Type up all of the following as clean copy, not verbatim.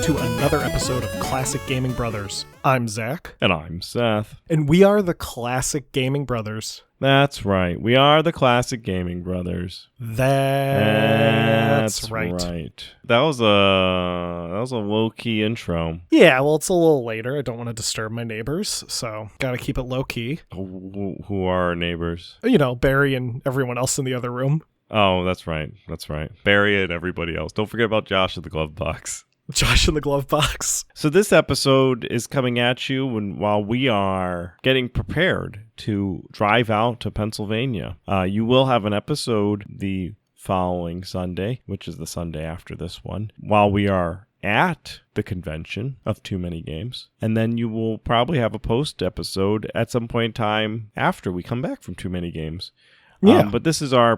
to another episode of Classic Gaming Brothers. I'm Zach. And I'm Seth. And we are the Classic Gaming Brothers. That's right. We are the Classic Gaming Brothers. That's right. That was a low-key intro. Yeah, well, it's a little later. I don't want to disturb my neighbors, so gotta keep it low-key. Who are our neighbors? You know, Barry and everyone else in the other room. Oh, that's right. Barry and everybody else. Don't forget about Josh in the glove box. Josh in the glove box. So this episode is coming at you while we are getting prepared to drive out to Pennsylvania. You will have an episode the following Sunday, which is the Sunday after this one, while we are at the convention of Too Many Games. And then you will probably have a post episode at some point in time after we come back from Too Many Games. Yeah. But this is our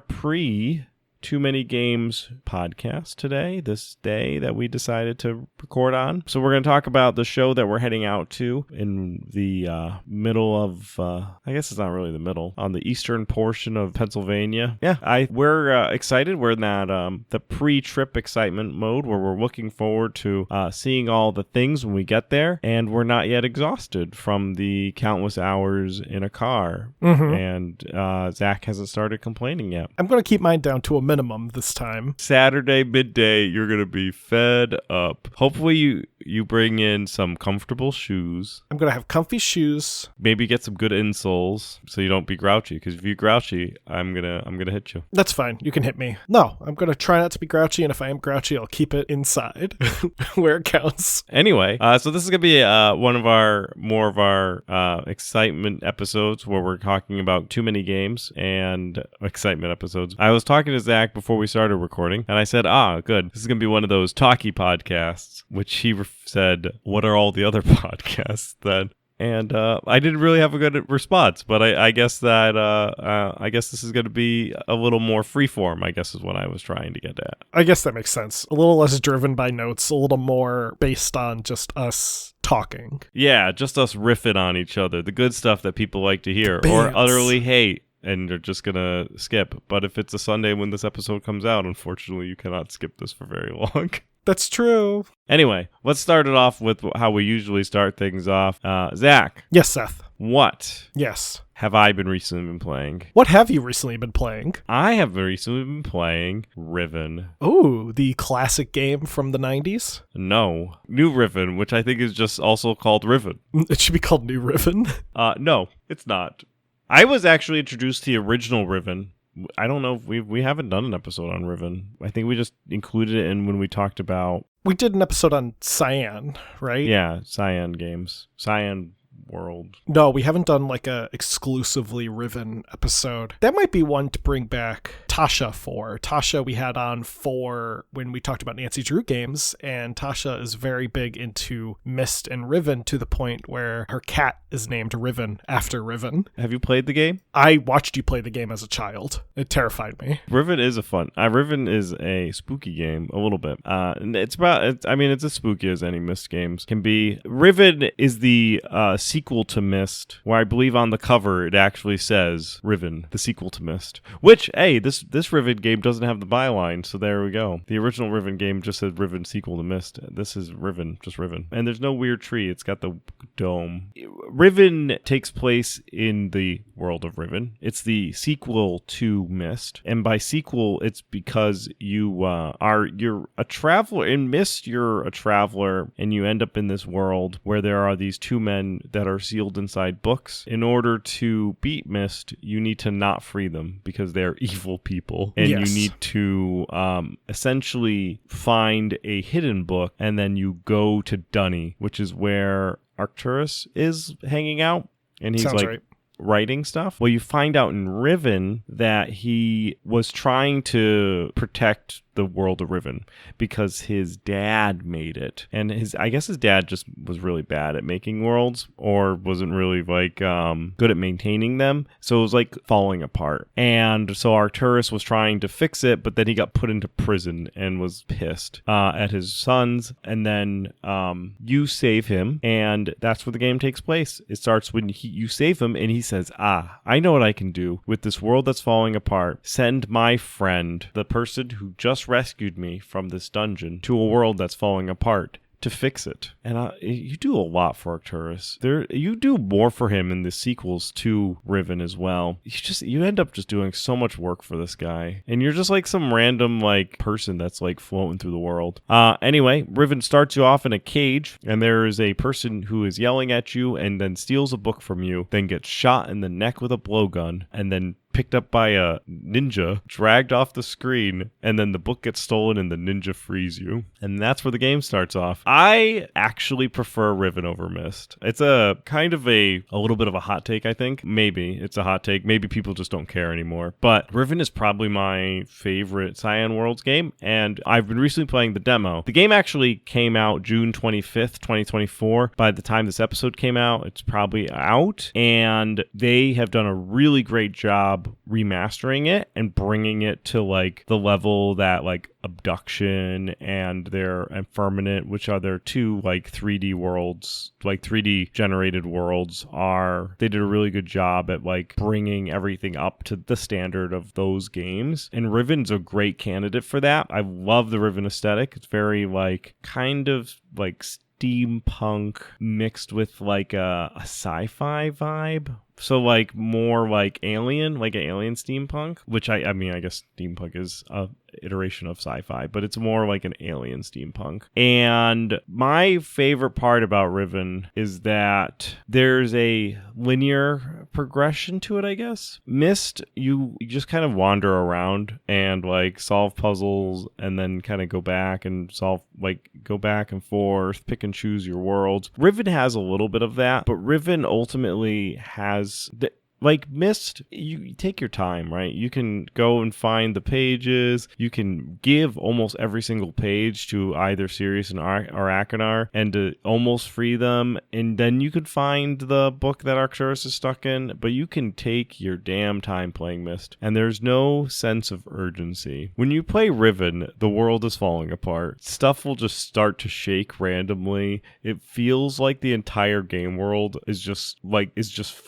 Too Many Games podcast today, this day that we decided to record on. So we're going to talk about the show that we're heading out to in the middle of, I guess it's not really the middle, on the eastern portion of Pennsylvania. Yeah, we're excited. We're in that the pre-trip excitement mode where we're looking forward to seeing all the things when we get there, and we're not yet exhausted from the countless hours in a car. Mm-hmm. And Zach hasn't started complaining yet. I'm going to keep mine down to a minimum this time. Saturday midday, you're gonna be fed up. Hopefully you bring in some comfortable shoes. I'm gonna have comfy shoes. Maybe get some good insoles so you don't be grouchy, because if you're grouchy, I'm gonna hit you. That's fine. You can hit me. No, I'm gonna try not to be grouchy, and if I am grouchy, I'll keep it inside where it counts. Anyway, so this is gonna be one of our more of our excitement episodes where we're talking about Too Many Games and excitement episodes. I was talking to Zach before we started recording, and I said, good, this is gonna be one of those talkie podcasts, which he said, what are all the other podcasts then? And I didn't really have a good response, but I guess that I guess this is going to be a little more freeform, I guess is what I was trying to get at. I guess that makes sense. A little less driven by notes, a little more based on just us talking. Yeah, just us riffing on each other, the good stuff that people like to hear or utterly hate. And you're just going to skip. But if it's a Sunday when this episode comes out, unfortunately, you cannot skip this for very long. That's true. Anyway, let's start it off with how we usually start things off. Zach. Yes, Seth. What? Yes. Have I recently been playing? What have you recently been playing? I have recently been playing Riven. Oh, the classic game from the 90s? No. New Riven, which I think is just also called Riven. It should be called New Riven. No, it's not. I was actually introduced to the original Riven. I don't know if we haven't done an episode on Riven. I think we just included it in when we talked about... We did an episode on Cyan, right? Yeah, Cyan games. Cyan World. No, we haven't done like a exclusively Riven episode. That might be one to bring back Tasha for. Tasha we had on for when we talked about Nancy Drew games, and Tasha is very big into Myst and Riven to the point where her cat is named Riven after Riven. Have you played the game? I watched you play the game as a child. It terrified me. Riven is Riven is a spooky game a little bit. It's as spooky as any Myst games can be. Riven is the sequel to Myst, where I believe on the cover it actually says Riven, the sequel to Myst. Which, hey, this Riven game doesn't have the byline, so there we go. The original Riven game just said Riven, sequel to Myst. This is Riven, just Riven. And there's no weird tree, it's got the dome. Riven takes place in the world of Riven. It's the sequel to Myst, and by sequel, it's because you're a traveler. In Myst, you're a traveler, and you end up in this world where there are these two men that are sealed inside books. In order to beat Myst, you need to not free them because they're evil people, and yes. You need to essentially find a hidden book, and then you go to Dunny, which is where Arcturus is hanging out, and he's Sounds like right. writing stuff. Well, you find out in Riven that he was trying to protect the world of Riven because his dad made it. And I guess his dad just was really bad at making worlds, or wasn't really like good at maintaining them. So it was like falling apart. And so Arcturus was trying to fix it, but then he got put into prison and was pissed at his sons. And then you save him, and that's where the game takes place. It starts when you save him, and he says, I know what I can do with this world that's falling apart. Send my friend, the person who just rescued me from this dungeon, to a world that's falling apart. to fix it. And you do a lot for Arcturus. You do more for him in the sequels to Riven as well. You end up just doing so much work for this guy. And you're just like some random like person that's like floating through the world. Anyway, Riven starts you off in a cage, and there is a person who is yelling at you and then steals a book from you, then gets shot in the neck with a blowgun, and then picked up by a ninja, dragged off the screen, and then the book gets stolen and the ninja frees you. And that's where the game starts off. I actually prefer Riven over Myst. It's a kind of a little bit of a hot take, I think. Maybe it's a hot take. Maybe people just don't care anymore. But Riven is probably my favorite Cyan Worlds game, and I've been recently playing the demo. The game actually came out June 25th, 2024. By the time this episode came out, it's probably out, and they have done a really great job remastering it and bringing it to like the level that like Abduction and Firmament, which are their two like 3D worlds, like 3D generated worlds, are. They did a really good job at like bringing everything up to the standard of those games, and Riven's a great candidate for that. I love the Riven aesthetic. It's very like kind of like steampunk mixed with like a sci-fi vibe. So like more like alien, like an alien steampunk, which I mean, I guess steampunk is a iteration of sci-fi, but it's more like an alien steampunk. And my favorite part about Riven is that there's a linear progression to it, I guess. Myst, you just kind of wander around and like solve puzzles and then kind of go back and go back and forth, pick and choose your worlds. Riven has a little bit of that, but Riven ultimately has like Myst, you take your time, right? You can go and find the pages. You can give almost every single page to either Sirius or Achenar and to almost free them. And then you could find the book that Arcturus is stuck in, but you can take your damn time playing Myst. And there's no sense of urgency. When you play Riven, the world is falling apart. Stuff will just start to shake randomly. It feels like the entire game world is just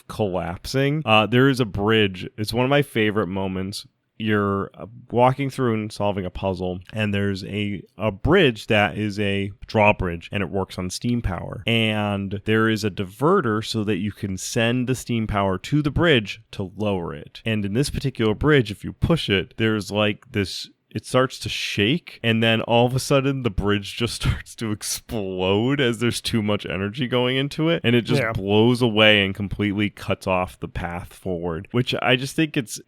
collapsing. There is a bridge. It's one of my favorite moments. You're walking through and solving a puzzle, and there's a bridge that is a drawbridge, and it works on steam power. And there is a diverter so that you can send the steam power to the bridge to lower it. And in this particular bridge, if you push it, there's like this... It starts to shake, and then all of a sudden the bridge just starts to explode as there's too much energy going into it, and it just blows away and completely cuts off the path forward, which I just think it's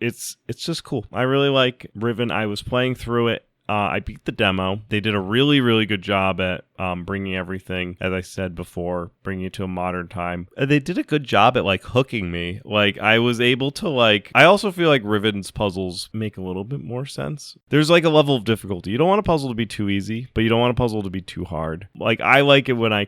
just cool. I really like Riven. I was playing through it. I beat the demo. They did a really, really good job at bringing everything, as I said before, bringing it to a modern time. They did a good job at like hooking me. Like I was able to like, I also feel like Riven's puzzles make a little bit more sense. There's like a level of difficulty. You don't want a puzzle to be too easy, but you don't want a puzzle to be too hard. Like I like it when I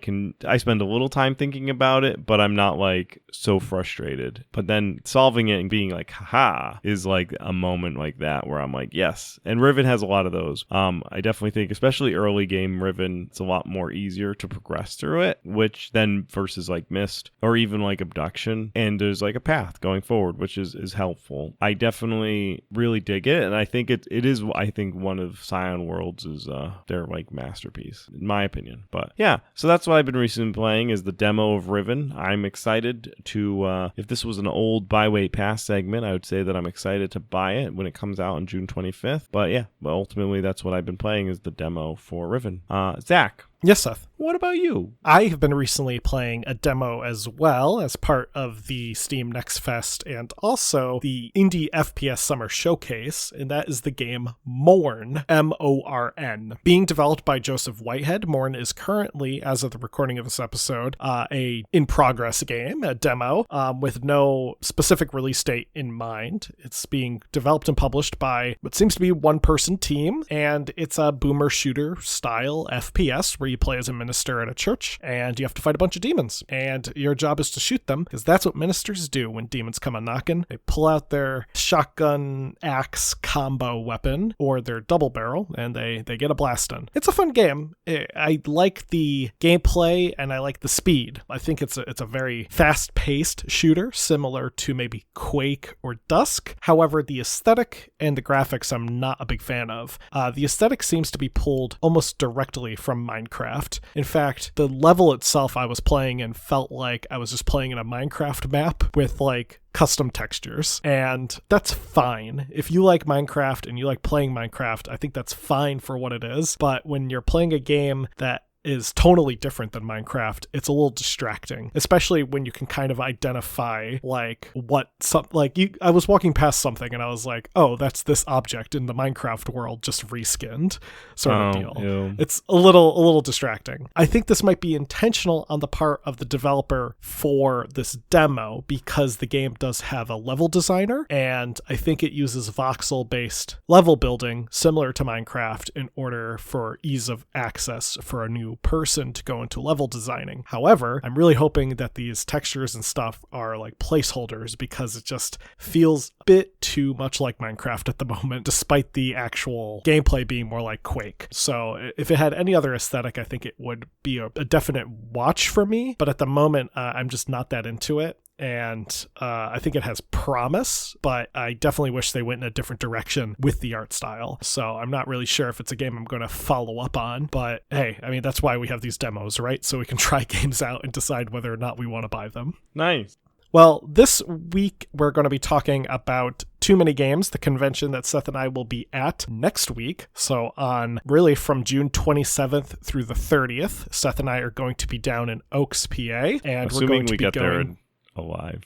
spend a little time thinking about it, but I'm not like so frustrated. But then solving it and being like, haha, is like a moment like that where I'm like, yes. And Riven has a lot of those. I definitely think, especially early game Riven, it's a lot more easier to progress through it, which then versus like Myst or even like Abduction, and there's like a path going forward, which is helpful. I definitely really dig it, and I think it is, I think, one of Cyan Worlds is their like masterpiece, in my opinion. But yeah, so that's what I've been recently playing is the demo of Riven. I'm excited to, if this was an old Buy Wait Pass segment, I would say that I'm excited to buy it when it comes out on June 25th. But yeah, well, ultimately that's what I've been playing is the demo for Riven. Zach. Yes, Seth. What about you? I have been recently playing a demo as well as part of the Steam Next Fest and also the Indie FPS Summer Showcase, and that is the game Morn, M-O-R-N. Being developed by Joseph Whitehead, Morn is currently, as of the recording of this episode, a in-progress game, a demo, with no specific release date in mind. It's being developed and published by what seems to be a one-person team, and it's a boomer shooter style FPS where you play as a minister at a church and you have to fight a bunch of demons, and your job is to shoot them because that's what ministers do when demons come a knocking. They pull out their shotgun axe combo weapon or their double barrel and they get a blast done. It's a fun game. I like the gameplay and I like the speed. I think it's a very fast-paced shooter similar to maybe Quake or Dusk. However, the aesthetic and the graphics I'm not a big fan of. The aesthetic seems to be pulled almost directly from Minecraft Minecraft. In fact, the level itself I was playing in felt like I was just playing in a Minecraft map with like custom textures, and that's fine. If you like Minecraft and you like playing Minecraft, I think that's fine for what it is. But when you're playing a game that is totally different than Minecraft, it's a little distracting, especially when you can kind of identify like I was walking past something and I was like, oh, that's this object in the Minecraft world just reskinned sort of deal. Ew. It's a little distracting. I think this might be intentional on the part of the developer for this demo because the game does have a level designer, and I think it uses voxel based level building similar to Minecraft in order for ease of access for a new person to go into level designing. However, I'm really hoping that these textures and stuff are like placeholders because it just feels a bit too much like Minecraft at the moment, despite the actual gameplay being more like Quake. So if it had any other aesthetic, I think it would be a definite watch for me. But at the moment, I'm just not that into it. And I think it has promise, but I definitely wish they went in a different direction with the art style. So I'm not really sure if it's a game I'm going to follow up on. But hey, I mean, that's why we have these demos, right? So we can try games out and decide whether or not we want to buy them. Nice. Well, this week we're going to be talking about Too Many Games, the convention that Seth and I will be at next week. So on really from June 27th through the 30th, Seth and I are going to be down in Oaks, PA. And we're going to be going alive.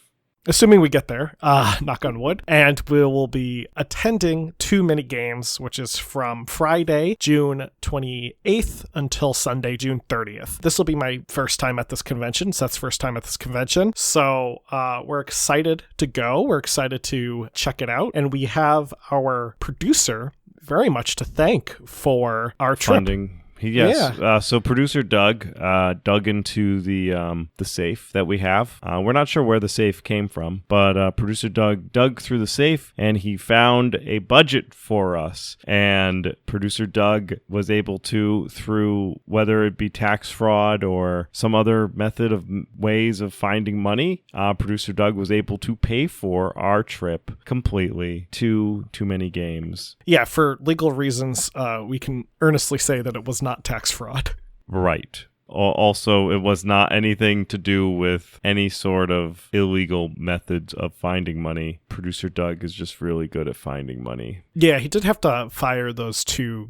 Assuming we get there, knock on wood. And we will be attending Too Many Games, which is from Friday, June 28th until Sunday, June 30th. This will be my first time at this convention. Seth's first time at this convention. So we're excited to go. We're excited to check it out. And we have our producer very much to thank for our trip. Funding. Yes. Yeah. So producer Doug dug into the safe that we have. We're not sure where the safe came from, but producer Doug dug through the safe and he found a budget for us. And producer Doug was able to, through whether it be tax fraud or some other method of ways of finding money, producer Doug was able to pay for our trip completely to Too Many Games. Yeah, for legal reasons, we can earnestly say that it was not tax fraud. Right. Also, it was not anything to do with any sort of illegal methods of finding money. Producer Doug is just really good at finding money. Yeah, he did have to fire those two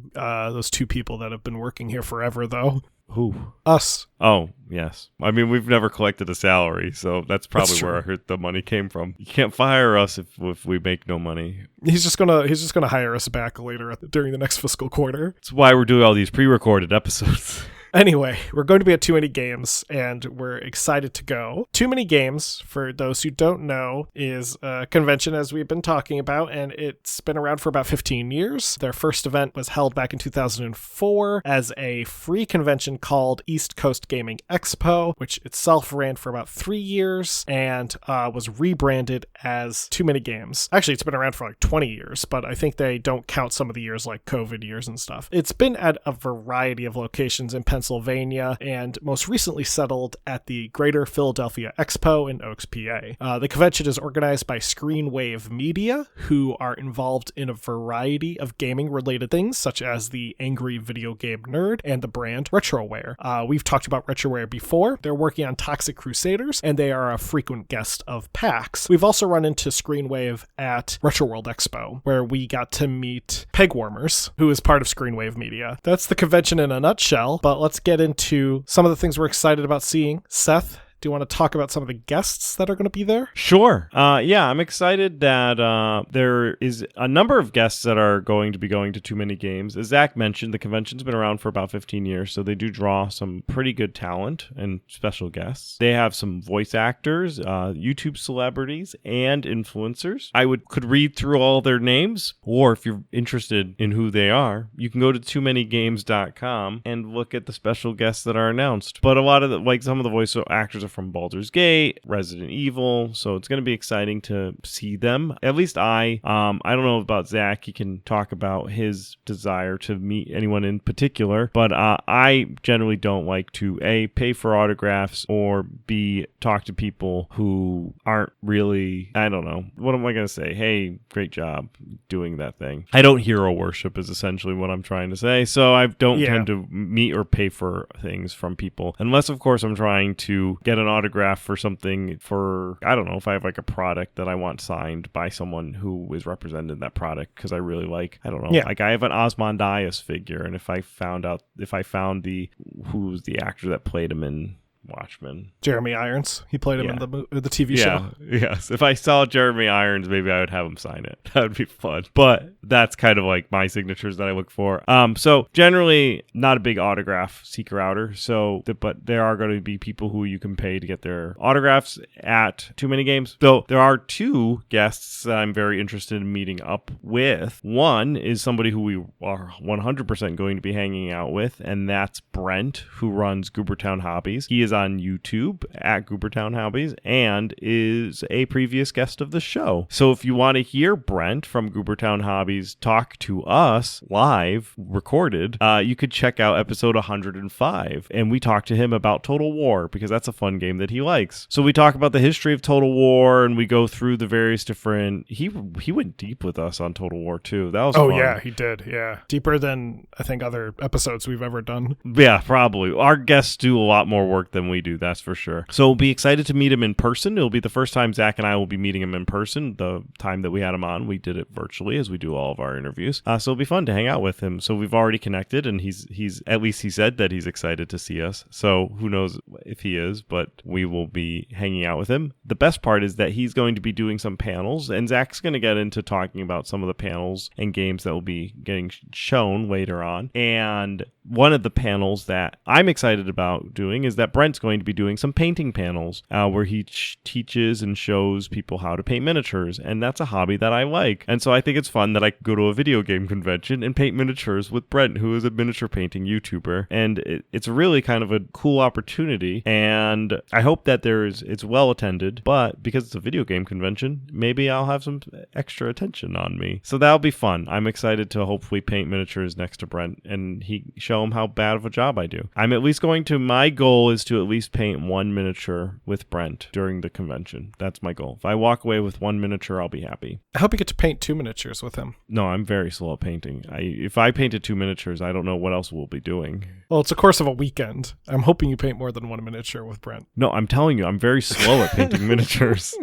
people that have been working here forever, though. Who? Us. Oh, yes. I mean, we've never collected a salary, so that's probably where the money came from. You can't fire us if we make no money. He's just gonna hire us back later during the next fiscal quarter. That's why we're doing all these pre-recorded episodes. Anyway, we're going to be at Too Many Games, and we're excited to go. Too Many Games, for those who don't know, is a convention, as we've been talking about, and it's been around for about 15 years. Their first event was held back in 2004 as a free convention called East Coast Gaming Expo, which itself ran for about 3 years and was rebranded as Too Many Games. Actually, it's been around for like 20 years, but I think they don't count some of the years like COVID years and stuff. It's been at a variety of locations in Pennsylvania, and most recently settled at the Greater Philadelphia Expo in Oaks, PA. The convention is organized by Screenwave Media, who are involved in a variety of gaming-related things, such as the Angry Video Game Nerd and the brand Retroware. We've talked about Retroware before. They're working on Toxic Crusaders, and they are a frequent guest of PAX. We've also run into Screenwave at Retro World Expo, where we got to meet Pegwarmers, who is part of Screenwave Media. That's the convention in a nutshell, but let's get into some of the things we're excited about seeing. Seth, do you want to talk about some of the guests that are going to be there? Sure. Yeah, I'm excited that there is a number of guests that are going to be going to Too Many Games. As Zach mentioned, the convention's been around for about 15 years, so they do draw some pretty good talent and special guests. They have some voice actors, YouTube celebrities, and influencers. I could read through all their names, or if you're interested in who they are, you can go to toomanygames.com and look at the special guests that are announced. But a lot of some of the voice actors are from Baldur's Gate, Resident Evil. So it's going to be exciting to see them. At least I don't know about Zach. He can talk about his desire to meet anyone in particular, but I generally don't like to A, pay for autographs, or B, talk to people who aren't really, I don't know, what am I going to say? Hey, great job doing that thing. I don't hero worship is essentially what I'm trying to say. So I don't tend to meet or pay for things from people, unless of course I'm trying to get an autograph for something for, I don't know, if I have like a product that I want signed by someone who is representing that product because I really like, I don't know, like I have an Ozymandias figure, and if I found who's the actor that played him in Watchmen. Jeremy Irons. He played him in the TV show. Yes. If I saw Jeremy Irons, maybe I would have him sign it. That would be fun. But that's kind of like my signatures that I look for. So generally not a big autograph seeker outer. But there are going to be people who you can pay to get their autographs at Too Many Games. So there are two guests that I'm very interested in meeting up with. One is somebody who we are 100% going to be hanging out with, and that's Brent, who runs Goobertown Hobbies. He is on YouTube at Goobertown Hobbies and is a previous guest of the show. So if you want to hear Brent from Goobertown Hobbies talk to us live, recorded, you could check out episode 105. And we talk to him about Total War because that's a fun game that he likes. So we talk about the history of Total War, and we go through the various different... He went deep with us on Total War too. That was fun. Yeah, he did. Yeah. Deeper than I think other episodes we've ever done. Yeah, probably. Our guests do a lot more work than we do, that's for sure. So we'll be excited to meet him in person. It'll be the first time Zach and I will be meeting him in person. The time that we had him on, we did it virtually, as we do all of our interviews. So it'll be fun to hang out with him. So we've already connected, and he's at least he said that he's excited to see us. So who knows if he is, but we will be hanging out with him. The best part is that he's going to be doing some panels, and Zach's going to get into talking about some of the panels and games that will be getting shown later on. And one of the panels that I'm excited about doing is that Brent's going to be doing some painting panels where he teaches and shows people how to paint miniatures, and that's a hobby that I like. And so I think it's fun that I could go to a video game convention and paint miniatures with Brent, who is a miniature painting YouTuber, and it's really kind of a cool opportunity, and I hope that it's well attended, but because it's a video game convention, maybe I'll have some extra attention on me. So that'll be fun. I'm excited to hopefully paint miniatures next to Brent and show him how bad of a job I do. My goal is to at least paint one miniature with Brent during the convention. That's my goal. If I walk away with one miniature, I'll be happy. I hope you get to paint 2 miniatures with him. No, I'm very slow at painting. If I painted 2 miniatures, I don't know what else we'll be doing. Well, it's a course of a weekend. I'm hoping you paint more than 1 miniature with Brent. No, I'm telling you, I'm very slow at painting miniatures.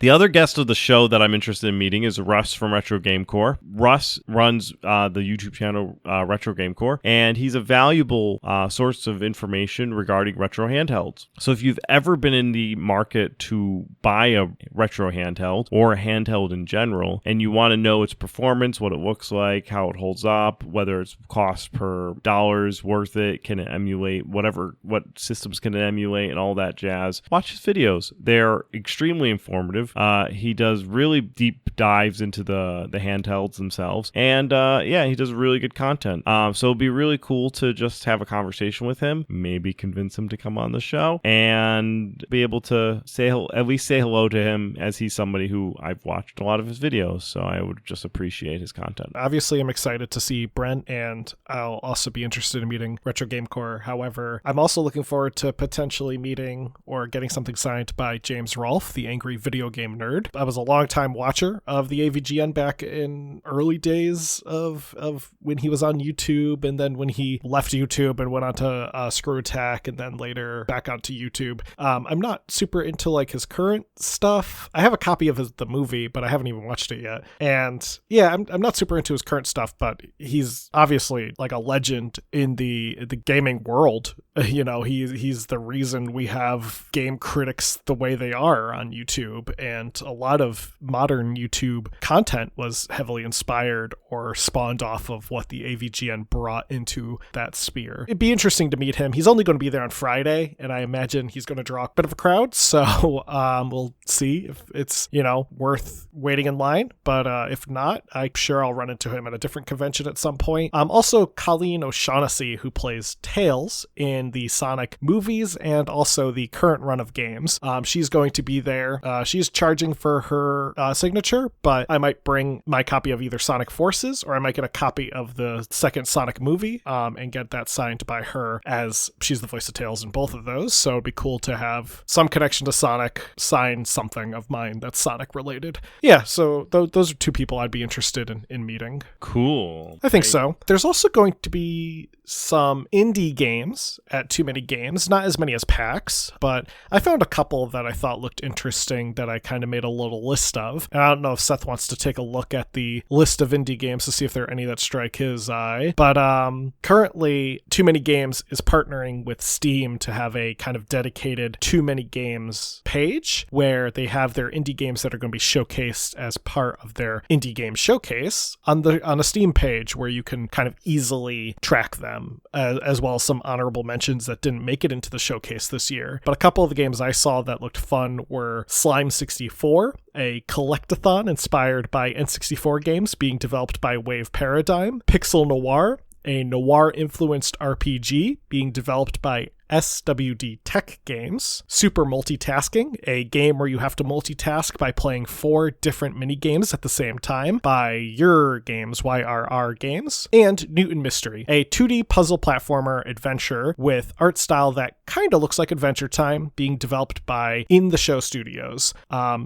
The other guest of the show that I'm interested in meeting is Russ from Retro Game Core. Russ runs the YouTube channel Retro Game Core, and he's a valuable source of information regarding retro handhelds. So if you've ever been in the market to buy a retro handheld or a handheld in general, and you want to know its performance, what it looks like, how it holds up, whether it's cost per dollars, worth it, can it emulate what systems can it emulate, and all that jazz, watch his videos. They're extremely informative. He does really deep dives into the handhelds themselves, and he does really good content. So it'd be really cool to just have a conversation with him, maybe convince him to come on the show, and be able to at least say hello to him, as he's somebody who I've watched a lot of his videos, so I would just appreciate his content. Obviously, I'm excited to see Brent, and I'll also be interested in meeting Retro Game Core. However, I'm also looking forward to potentially meeting or getting something signed by James Rolfe, the angry video game nerd. I was a longtime watcher of the AVGN back in early days of when he was on YouTube, and then when he left YouTube and went on to Screw Attack, and then later back onto YouTube. I'm not super into like his current stuff. I have a copy of the movie, but I haven't even watched it yet. And yeah, I'm not super into his current stuff, but he's obviously like a legend in the gaming world. You know, he's the reason we have game critics the way they are on YouTube, and a lot of modern YouTube content was heavily inspired inspired or spawned off of what the AVGN brought into that sphere. It'd be interesting to meet him. He's only going to be there on Friday, and I imagine he's going to draw a bit of a crowd, so we'll see if it's, worth waiting in line. But if not, I'm sure I'll run into him at a different convention at some point. Also, Colleen O'Shaughnessy, who plays Tails in the Sonic movies and also the current run of games. She's going to be there. She's charging for her signature, but I might bring my copy of either Sonic Forces or I might get a copy of the second Sonic movie and get that signed by her, as she's the voice of Tails in both of those. So it'd be cool to have some connection to Sonic, sign something of mine that's Sonic related. Yeah, so those are two people I'd be interested in meeting. Cool. I think so. There's also going to be some indie games at Too Many Games, not as many as PAX, but I found a couple that I thought looked interesting that I kind of made a little list of. And I don't know if Seth wants to take a look at the list of indie games to see if there are any that strike his eye. But currently, Too Many Games is partnering with Steam to have a kind of dedicated Too Many Games page where they have their indie games that are going to be showcased as part of their indie game showcase on a Steam page where you can kind of easily track them, as well as some honorable mentions that didn't make it into the showcase this year. But a couple of the games I saw that looked fun were Slime 64, a collectathon inspired by N64 games being developed by Wave Paradigm, Pixel Noir, a noir-influenced RPG being developed by SWD Tech Games, Super Multitasking, a game where you have to multitask by playing 4 different mini games at the same time by Your Games, YRR Games, and Newton Mystery, a 2D puzzle platformer adventure with art style that kind of looks like Adventure Time, being developed by In the Show Studios.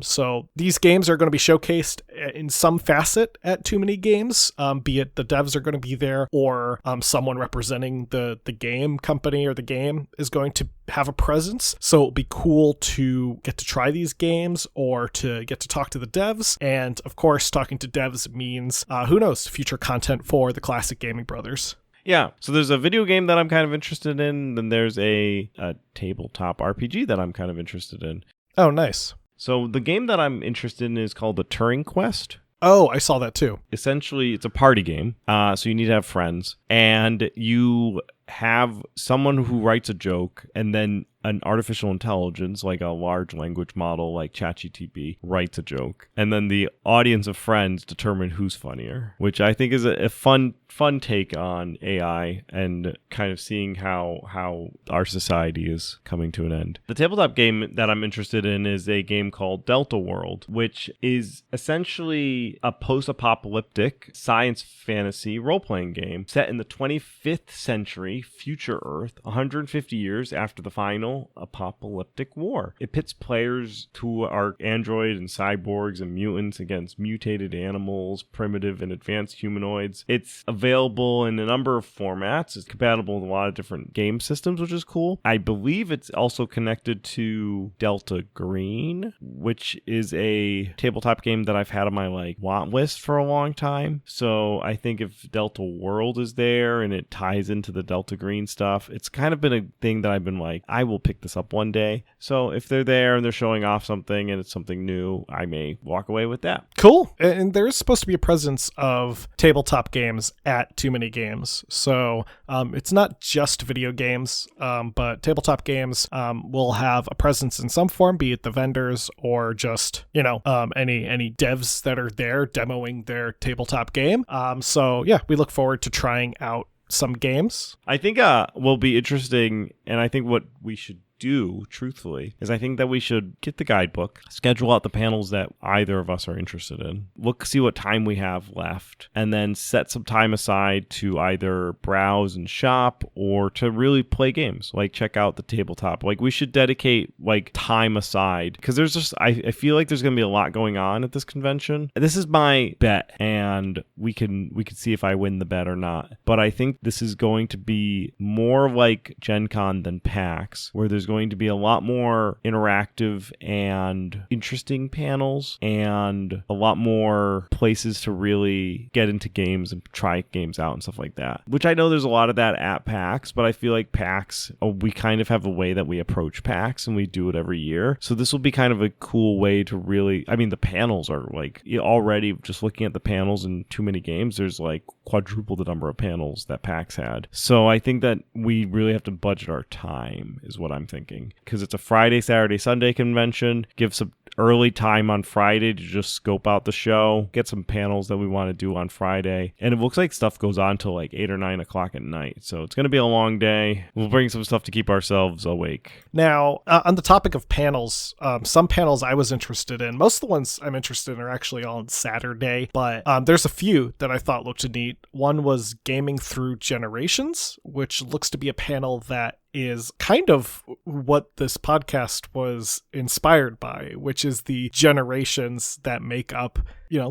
So these games are going to be showcased in some facet at Too Many Games, be it the devs are going to be there or someone representing the game company or the game is going to have a presence. So it'll be cool to get to try these games or to get to talk to the devs. And of course, talking to devs means, who knows, future content for the classic gaming brothers. Yeah, so there's a video game that I'm kind of interested in, then there's a tabletop RPG that I'm kind of interested in. Oh, nice. So the game that I'm interested in is called the Turing Quest. Oh, I saw that too. Essentially, it's a party game, so you need to have friends, and you have someone who writes a joke, and then an artificial intelligence, like a large language model like ChatGPT, writes a joke. And then the audience of friends determine who's funnier, which I think is a fun take on AI and kind of seeing how our society is coming to an end. The tabletop game that I'm interested in is a game called Delta World, which is essentially a post-apocalyptic science fantasy role-playing game set in the 25th century future Earth, 150 years after the final apocalyptic war. It pits players who are android and cyborgs and mutants against mutated animals, primitive and advanced humanoids. It's available in a number of formats. It's compatible with a lot of different game systems, which is cool. I believe it's also connected to Delta Green, which is a tabletop game that I've had on my want list for a long time. So I think if Delta World is there and it ties into the Delta Green stuff, it's kind of been a thing that I've been I will pick this up one day. So if they're there and they're showing off something and it's something new, I may walk away with that. Cool. And there is supposed to be a presence of tabletop games at Too Many Games. So it's not just video games, but tabletop games will have a presence in some form, be it the vendors or just, any devs that are there demoing their tabletop game. So yeah, we look forward to trying out some games. I think will be interesting, and I think what we should do, truthfully, is I think that we should get the guidebook, schedule out the panels that either of us are interested in, see what time we have left, and then set some time aside to either browse and shop or to really play games, check out the tabletop. We should dedicate time aside, because there's just, I feel like there's going to be a lot going on at this convention. This is my bet, and we can see if I win the bet or not, but I think this is going to be more like Gen Con than PAX, where there's going to be a lot more interactive and interesting panels and a lot more places to really get into games and try games out and stuff like that, which I know there's a lot of that at PAX, but I feel like PAX, we kind of have a way that we approach PAX and we do it every year. So this will be kind of a cool way to really, I mean, the panels are like already just looking at the panels in too many games, there's like quadruple the number of panels that PAX had. So I think that we really have to budget our time is what I'm thinking, because it's a Friday, Saturday, Sunday convention. Give some early time on Friday to just scope out the show, get some panels that we want to do on Friday. And it looks like stuff goes on till like 8 or 9 o'clock at night. So it's going to be a long day. We'll bring some stuff to keep ourselves awake. Now, on the topic of panels, some panels I was interested in. Most of the ones I'm interested in are actually on Saturday, but there's a few that I thought looked neat. One was Gaming Through Generations, which looks to be a panel that is kind of what this podcast was inspired by, which is the generations that make up,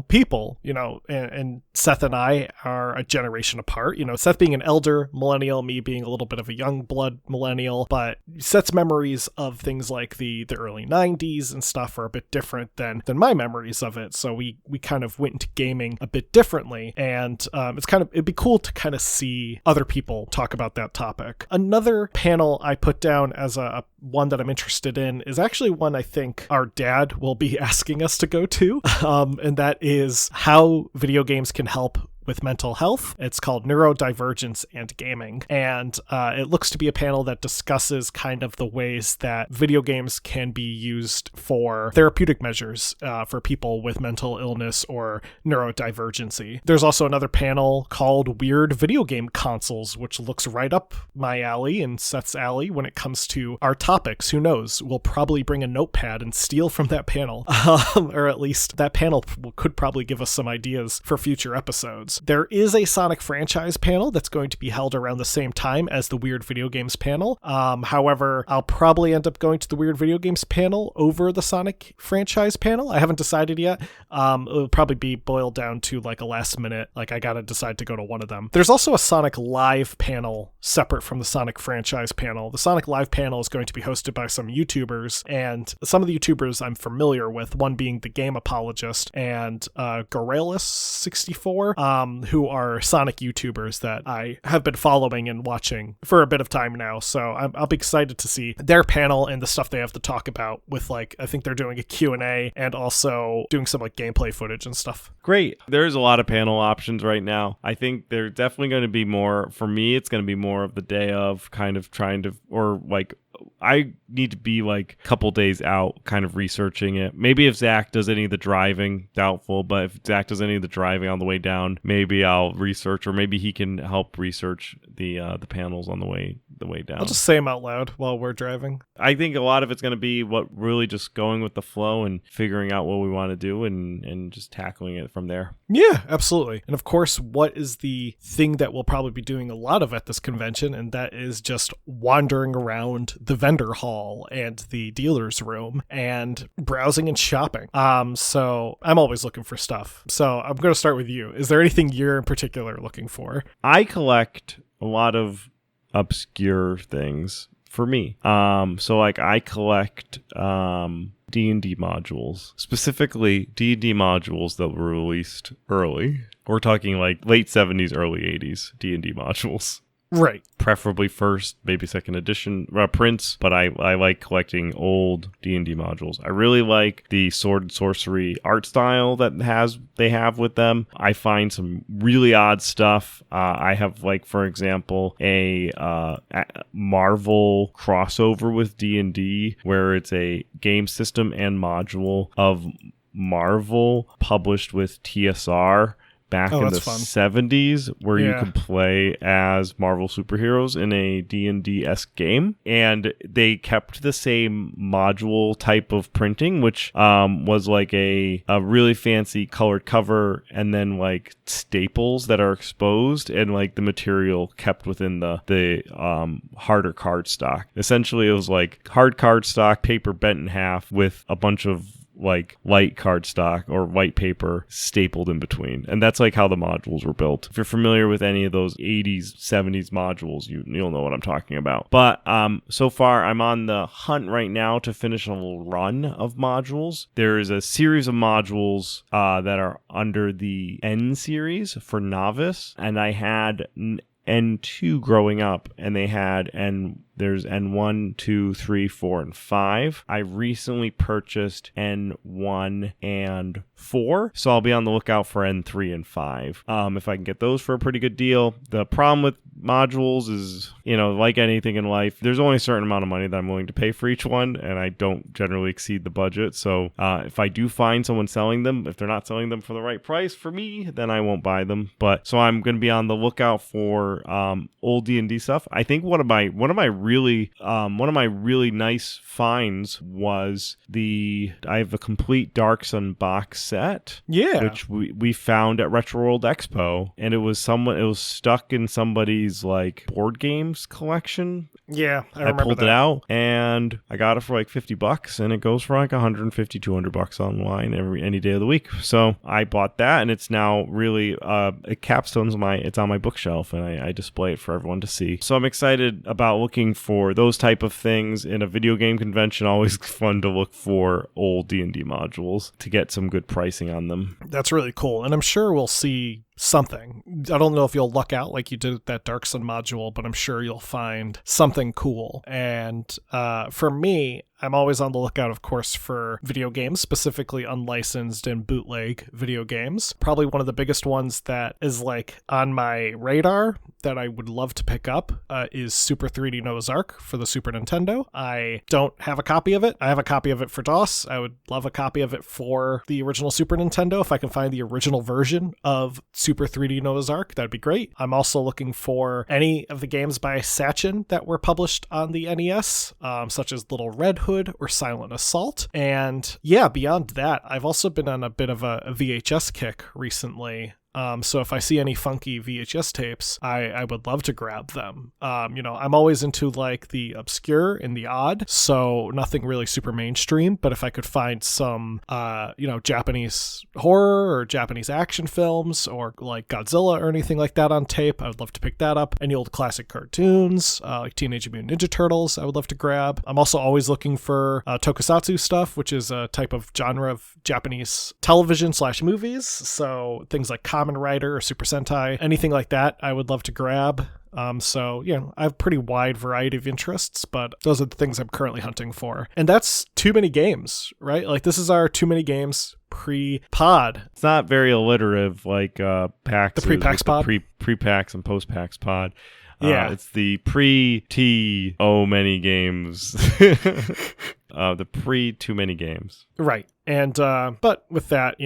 people, and Seth and I are a generation apart, Seth being an elder millennial, me being a little bit of a young blood millennial, but Seth's memories of things like the early 90s and stuff are a bit different than my memories of it. So we kind of went into gaming a bit differently, and it'd be cool to kind of see other people talk about that topic. Another panel I put down as a one that I'm interested in is actually one I think our dad will be asking us to go to, and that is how video games can help with mental health. It's called Neurodivergence and Gaming, and it looks to be a panel that discusses kind of the ways that video games can be used for therapeutic measures for people with mental illness or neurodivergency. There's also another panel called Weird Video Game Consoles, which looks right up my alley and Seth's alley when it comes to our topics. Who knows? We'll probably bring a notepad and steal from that panel, or at least that panel could probably give us some ideas for future episodes. There is a Sonic franchise panel that's going to be held around the same time as the Weird Video Games panel. However, I'll probably end up going to the Weird Video Games panel over the Sonic franchise panel. I haven't decided yet. It'll probably be boiled down to like a last minute, like I gotta decide to go to one of them. There's also a Sonic Live panel separate from the Sonic franchise panel. The Sonic Live panel is going to be hosted by some YouTubers, and some of the YouTubers I'm familiar with, one being The Game Apologist and Goralus64, who are Sonic YouTubers that I have been following and watching for a bit of time now. So I'll be excited to see their panel and the stuff they have to talk about with, like, I think they're doing a Q&A and also doing some like gameplay footage and stuff. Great. There's a lot of panel options right now. I think they're definitely going to be more, for me, it's going to be more of the day of kind of trying to, or like, I need to be like a couple days out kind of researching it. Maybe if Zach does any of the driving, doubtful, but if Zach does any of the driving on the way down, maybe I'll research, or maybe he can help research the panels on the way down. I'll just say them out loud while we're driving. I think a lot of it's going to be what really just going with the flow and figuring out what we want to do and just tackling it from there. Yeah, absolutely. And of course, what is the thing that we'll probably be doing a lot of at this convention, and that is just wandering around the vendor hall and the dealer's room and browsing and shopping. So I'm always looking for stuff. So I'm going to start with you. Is there anything you're in particular looking for? I collect a lot of obscure things for me. So like I collect D&D modules, specifically D&D modules that were released early. We're talking like late 70s, early 80s D&D modules. Right. Preferably first, maybe second edition prints, but I like collecting old D&D modules. I really like the sword and sorcery art style that they have with them. I find some really odd stuff. I have, like, for example, a Marvel crossover with D&D where it's a game system and module of Marvel published with TSR back in the fun. 70s, where you could play as Marvel superheroes in a D&D-esque game. And they kept the same module type of printing, which was like a really fancy colored cover and then like staples that are exposed and like the material kept within the harder cardstock. Essentially, it was like hard cardstock, paper bent in half with a bunch of like light cardstock or white paper stapled in between. And that's like how the modules were built. If you're familiar with any of those 80s, 70s modules, you'll know what I'm talking about. But so far, I'm on the hunt right now to finish a little run of modules. There is a series of modules that are under the N series for novice, and I had N2 growing up, and they had there's N1, 2, 3, 4, and 5. I recently purchased N1 and 4, so I'll be on the lookout for N3 and 5 if I can get those for a pretty good deal. The problem with modules is, like anything in life, there's only a certain amount of money that I'm willing to pay for each one, and I don't generally exceed the budget. So if I do find someone selling them, if they're not selling them for the right price for me, then I won't buy them. But so I'm going to be on the lookout for old D&D stuff. I think one of my really nice finds was I have a complete Dark Sun box set, which we found at Retro World Expo, and it was stuck in somebody's like board games collection. Yeah, I remember pulled that. it out, and I got it for like $50, and it goes for like $150, $200 online any day of the week. So I bought that, and it's now really it capstones it's on my bookshelf, and I display it for everyone to see. So I'm excited about looking for those type of things in a video game convention. Always fun to look for old D&D modules to get some good pricing on them. That's really cool, and I'm sure we'll see something. I don't know if you'll luck out like you did at that Dark Sun module, but I'm sure you'll find something cool. And for me, I'm always on the lookout, of course, for video games, specifically unlicensed and bootleg video games. Probably one of the biggest ones that is like on my radar that I would love to pick up is Super 3D Noah's Ark for the Super Nintendo. I don't have a copy of it. I have a copy of it for DOS. I would love a copy of it for the original Super Nintendo. If I can find the original version of Super 3D Noah's Ark, that'd be great. I'm also looking for any of the games by Sachin that were published on the NES, such as Little Red Hood or Silent Assault. And yeah, beyond that, I've also been on a bit of a VHS kick recently. So if I see any funky VHS tapes, I would love to grab them. I'm always into like the obscure and the odd, so nothing really super mainstream, but if I could find some, Japanese horror or Japanese action films or like Godzilla or anything like that on tape, I would love to pick that up. Any old classic cartoons, like Teenage Mutant Ninja Turtles, I would love to grab. I'm also always looking for tokusatsu stuff, which is a type of genre of Japanese television / movies. So things like Kamen Rider or Super Sentai, anything like that, I would love to grab. I have a pretty wide variety of interests, but those are the things I'm currently hunting for. And that's Too Many Games, right? Like this is our Too Many Games pre-pod. It's not very alliterative like PAX. The pre-PAX pod? Pre-PAX and post-PAX pod. Yeah. It's the pre-T many games. The pre-too many games. Right. And, but with that,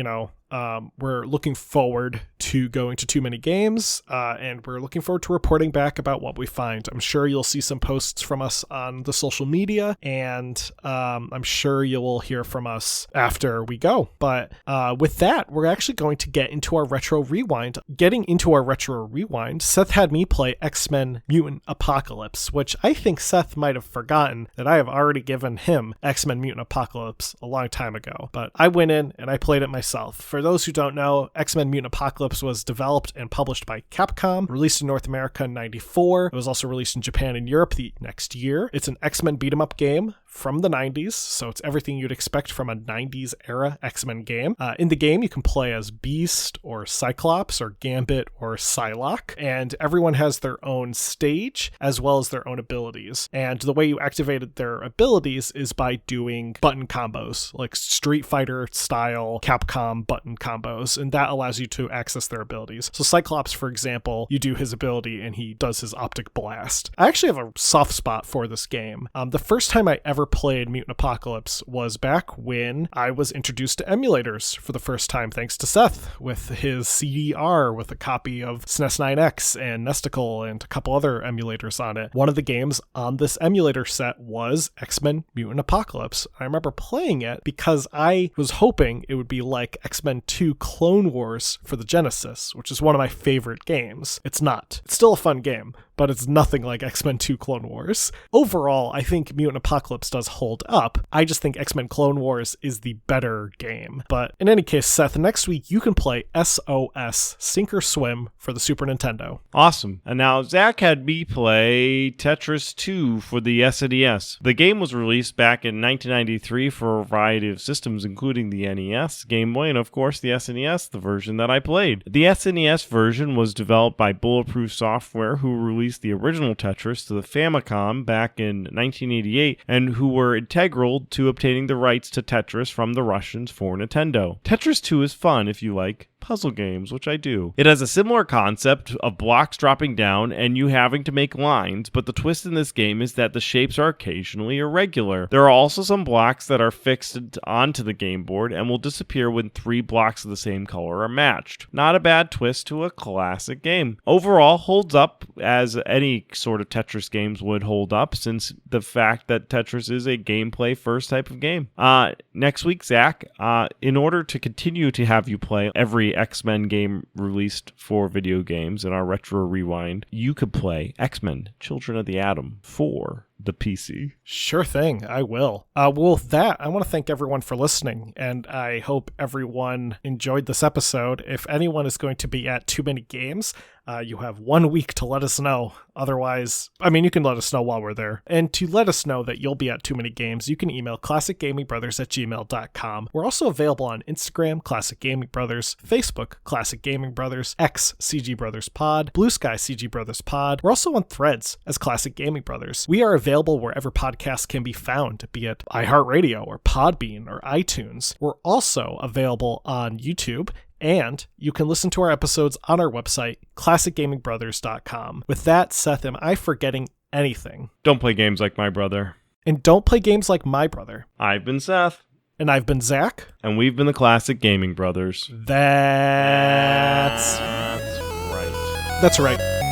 we're looking forward to going to Too Many Games, and we're looking forward to reporting back about what we find. I'm sure you'll see some posts from us on the social media, and I'm sure you will hear from us after we go. But with that, we're actually going to get into our Retro Rewind. Getting into our Retro Rewind, Seth had me play X-Men Mutant Apocalypse, which I think Seth might have forgotten that I have already given him X-Men Mutant Apocalypse a long time ago. But I went in and I played it myself. For those who don't know, X-Men Mutant Apocalypse was developed and published by Capcom, released in North America in 1994. It was also released in Japan and Europe the next year. It's an X-Men beat-em-up game from the 90s, so it's everything you'd expect from a 90s era X-Men game. In the game, you can play as Beast or Cyclops or Gambit or Psylocke, and everyone has their own stage as well as their own abilities. And the way you activated their abilities is by doing button combos, like Street Fighter style Capcom button combos, and that allows you to access their abilities. So Cyclops, for example, you do his ability and he does his optic blast. I actually have a soft spot for this game. The first time I ever played Mutant Apocalypse was back when I was introduced to emulators for the first time, thanks to Seth with his CDR with a copy of SNES 9X and Nesticle and a couple other emulators on it. One of the games on this emulator set was X-Men Mutant Apocalypse. I remember playing it because I was hoping it would be like X-Men X-Men 2 Clone Wars for the Genesis, which is one of my favorite games. It's not. It's still a fun game, but it's nothing like X-Men 2 Clone Wars. Overall, I think Mutant Apocalypse does hold up. I just think X-Men Clone Wars is the better game. But in any case, Seth, next week you can play SOS, Sink or Swim, for the Super Nintendo. Awesome. And now Zach had me play Tetris 2 for the SNES. The game was released back in 1993 for a variety of systems, including the NES, Game Boy, and of course the SNES, the version that I played. The SNES version was developed by Bulletproof Software, who released the original Tetris to the Famicom back in 1988, and who were integral to obtaining the rights to Tetris from the Russians for Nintendo. Tetris 2 is fun if you like puzzle games, which I do. It has a similar concept of blocks dropping down and you having to make lines, but the twist in this game is that the shapes are occasionally irregular. There are also some blocks that are fixed onto the game board and will disappear when 3 blocks of the same color are matched. Not a bad twist to a classic game. Overall, holds up as any sort of Tetris games would hold up, since the fact that Tetris is a gameplay first type of game. Next week, Zach, in order to continue to have you play every X-Men game released for video games in our Retro Rewind, you could play X-Men Children of the Atom for the PC. Sure thing, I will. Well, with that, I want to thank everyone for listening, and I hope everyone enjoyed this episode. If anyone is going to be at Too Many Games, you have 1 week to let us know. Otherwise, you can let us know while we're there. And to let us know that you'll be at Too Many Games, you can email classicgamingbrothers@gmail.com. We're also available on Instagram, Classic Gaming Brothers, Facebook, Classic Gaming Brothers, X, CG Brothers Pod, Blue Sky, CG Brothers Pod. We're also on Threads as Classic Gaming Brothers. We are available wherever podcasts can be found, be it iHeartRadio or Podbean or iTunes. We're also available on YouTube, and you can listen to our episodes on our website, classicgamingbrothers.com. With that, Seth, am I forgetting anything? Don't play games like my brother. And don't play games like my brother. I've been Seth. And I've been Zach. And we've been the Classic Gaming Brothers. That's right. That's right.